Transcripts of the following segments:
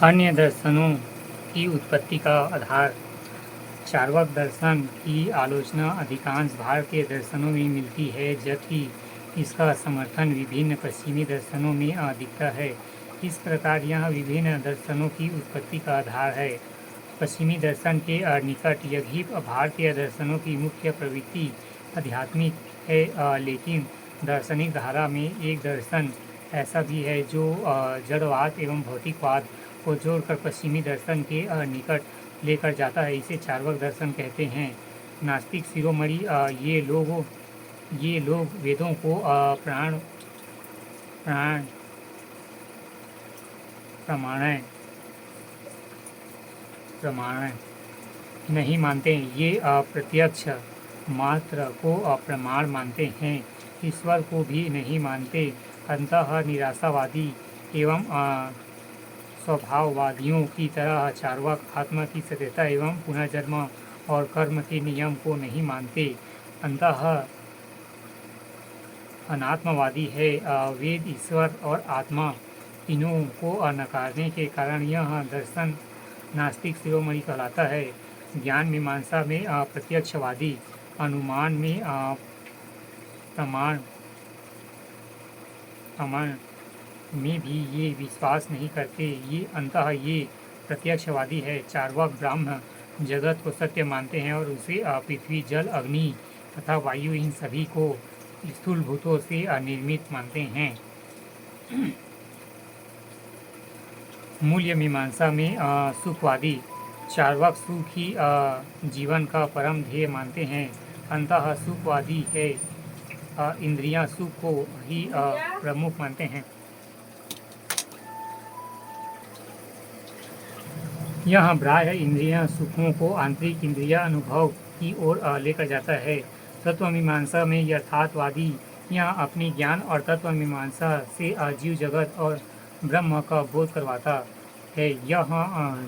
अन्य दर्शनों की उत्पत्ति का आधार। चार्वाक दर्शन की आलोचना अधिकांश भारतीय दर्शनों में मिलती है, जबकि इसका समर्थन विभिन्न पश्चिमी दर्शनों में दिखता है। इस प्रकार यह विभिन्न दर्शनों की उत्पत्ति का आधार है। पश्चिमी दर्शन के निकट यद्यपि भारतीय दर्शनों की मुख्य प्रवृत्ति आध्यात्मिक है, लेकिन दार्शनिक धारा में एक दर्शन ऐसा भी है जो जड़वाद एवं भौतिकवाद को जोड़कर पश्चिमी दर्शन के निकट लेकर जाता है। इसे चार्वाक दर्शन कहते हैं। नास्तिक शिरोमणि ये लोग वेदों को प्राण प्रमाण नहीं मानते। ये अप्रत्यक्ष मात्र को अप्रमाण मानते हैं। ईश्वर को भी नहीं मानते। अंततः निराशावादी एवं स्वभाववादियों की तरह चार्वाक आत्मा की सत्यता एवं पुनर्जन्म और कर्म के नियम को नहीं मानते। अंततः अनात्मवादी है। वेद, ईश्वर और आत्मा तीनों को नकारने के कारण यह दर्शन नास्तिक शिरोमणि कहलाता है। ज्ञान मीमांसा में प्रत्यक्षवादी, अनुमान में प्रमाण में भी ये विश्वास नहीं करते। ये प्रत्यक्षवादी है। चार्वाक ब्रह्म जगत को सत्य मानते हैं और उसे पृथ्वी, जल, अग्नि तथा वायु इन सभी को स्थूल भूतों से निर्मित मानते हैं। मूल्य मीमांसा में सुखवादी, चार्वाक सुख ही जीवन का परम ध्येय मानते हैं। अंततः सुखवादी है। इंद्रियां सुख को ही प्रमुख मानते हैं। यह बाह्य इंद्रियां सुखों को आंतरिक इंद्रिया अनुभव की ओर लेकर जाता है। तत्व मीमांसा में यथार्थवादी यह अपनी ज्ञान और तत्व मीमांसा से जीव जगत और ब्रह्म का बोध करवाता है। यह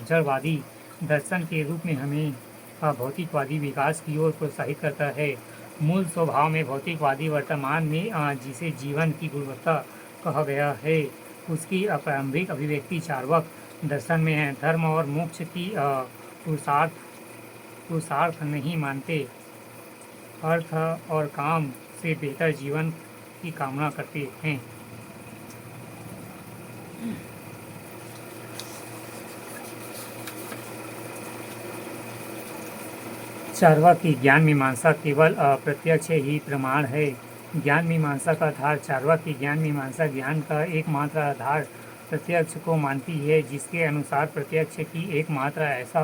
जड़वादी दर्शन के रूप में हमें भौतिकवादी विकास की ओर प्रोत्साहित करता है। मूल स्वभाव में भौतिकवादी वर्तमान में जिसे जीवन की गुणवत्ता कहा गया है, उसकी प्रारंभिक अभिव्यक्ति चार्वाक दर्शन में है। धर्म और मोक्ष की पुरुषार्थ नहीं मानते, अर्थ और काम से बेहतर जीवन की कामना करते हैं। चार्वाक की ज्ञान मीमांसा केवल प्रत्यक्ष ही प्रमाण है। ज्ञान मीमांसा का आधार। चार्वाक की ज्ञान मीमांसा ज्ञान का एकमात्र आधार प्रत्यक्ष को मानती है, जिसके अनुसार प्रत्यक्ष की एकमात्र ऐसा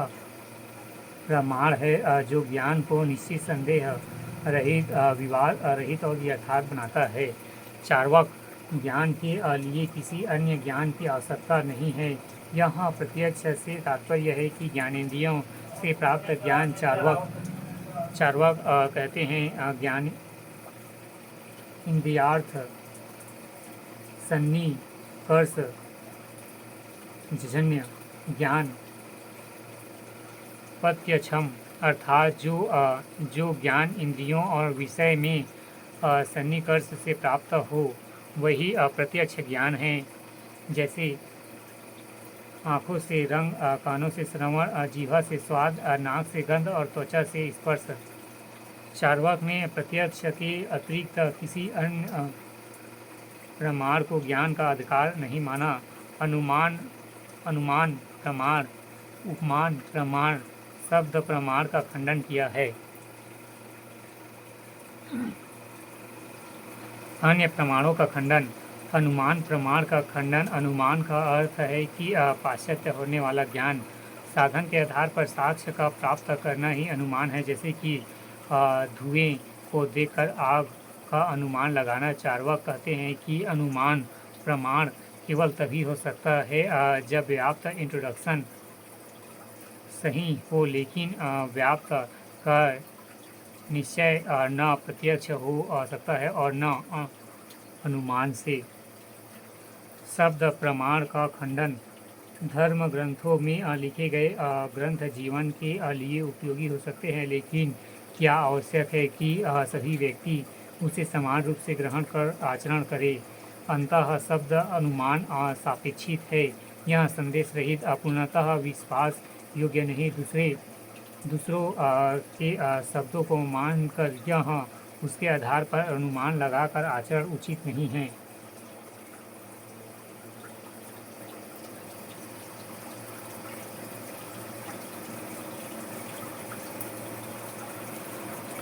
प्रमाण है जो ज्ञान को निश्चित संदेह रहित, विवाद रहित और यथार्थ बनाता है। चार्वाक ज्ञान के लिए किसी अन्य ज्ञान की आवश्यकता नहीं है। यहाँ प्रत्यक्ष से तात्पर्य है कि ज्ञानेंद्रियों से प्राप्त ज्ञान। चार्वाक कहते हैं ज्ञान इंद्रियार्थ सन्निकर्ष जन्य ज्ञान प्रत्यक्षम, अर्थात जो ज्ञान इंद्रियों और विषय में सन्निकर्ष से प्राप्त हो वही प्रत्यक्ष ज्ञान है। जैसे आँखों से रंग, कानों से श्रवण, जीवा से स्वाद, नाक से गंध और त्वचा से स्पर्श। चार्वाक ने प्रत्यक्ष के अतिरिक्त किसी अन्य प्रमाण को ज्ञान का अधिकार नहीं माना। अनुमान प्रमाण, उपमान प्रमाण, शब्द प्रमाण का खंडन किया है। अन्य प्रमाणों का खंडन। अनुमान प्रमाण का खंडन। अनुमान का अर्थ है कि पाश्चात्य होने वाला ज्ञान। साधन के आधार पर साक्ष्य का प्राप्त करना ही अनुमान है, जैसे कि धुएं को देखकर आग का अनुमान लगाना। चार्वाक कहते हैं कि अनुमान प्रमाण केवल तभी हो सकता है जब व्याप्त इंट्रोडक्शन सही हो, लेकिन व्याप्त का निश्चय न प्रत्यक्ष हो सकता है और न अनुमान से। शब्द प्रमाण का खंडन। धर्म ग्रंथों में लिखे गए ग्रंथ जीवन के लिए उपयोगी हो सकते हैं, लेकिन क्या आवश्यक है कि सभी व्यक्ति उसे समान रूप से ग्रहण कर आचरण करें। अंततः शब्द अनुमान सापेक्षित है। यह संदेश रहित पूर्णतः विश्वास योग्य नहीं। दूसरों के शब्दों को मानकर यह उसके आधार पर अनुमान लगाकर आचरण उचित नहीं है।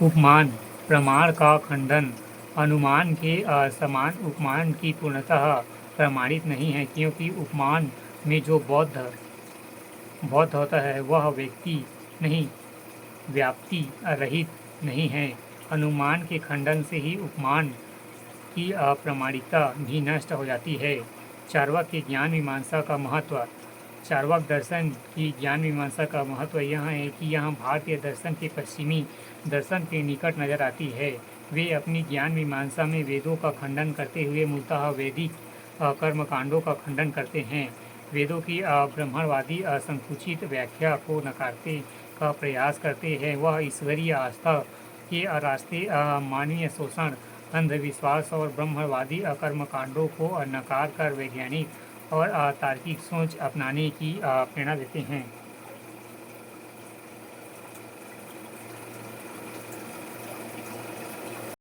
उपमान प्रमाण का खंडन अनुमान के समान उपमान की पूर्णतः प्रमाणित नहीं है, क्योंकि उपमान में जो बौद्ध होता है वह व्यक्ति नहीं व्याप्ति रहित नहीं है। अनुमान के खंडन से ही उपमान की अप्रामाणिकता भी नष्ट हो जाती है। चार्वाक की ज्ञान मीमांसा का महत्व चार्वाक दर्शन की ज्ञान मीमांसा का महत्व यह है कि यह भारतीय दर्शन के पश्चिमी दर्शन के निकट नजर आती है। वे अपनी ज्ञान मीमांसा में वेदों का खंडन करते हुए मूलतः वैदिक कर्मकांडों का खंडन करते हैं। वेदों की ब्राह्मणवादी असंकुचित व्याख्या को नकारते का प्रयास करते हैं। वह ईश्वरीय आस्था के रास्ते मानवीय शोषण, अंधविश्वास और ब्रह्मवादी कर्मकांडों को नकार कर वैज्ञानिक और तार्किक सोच अपनाने की प्रेरणा देते हैं।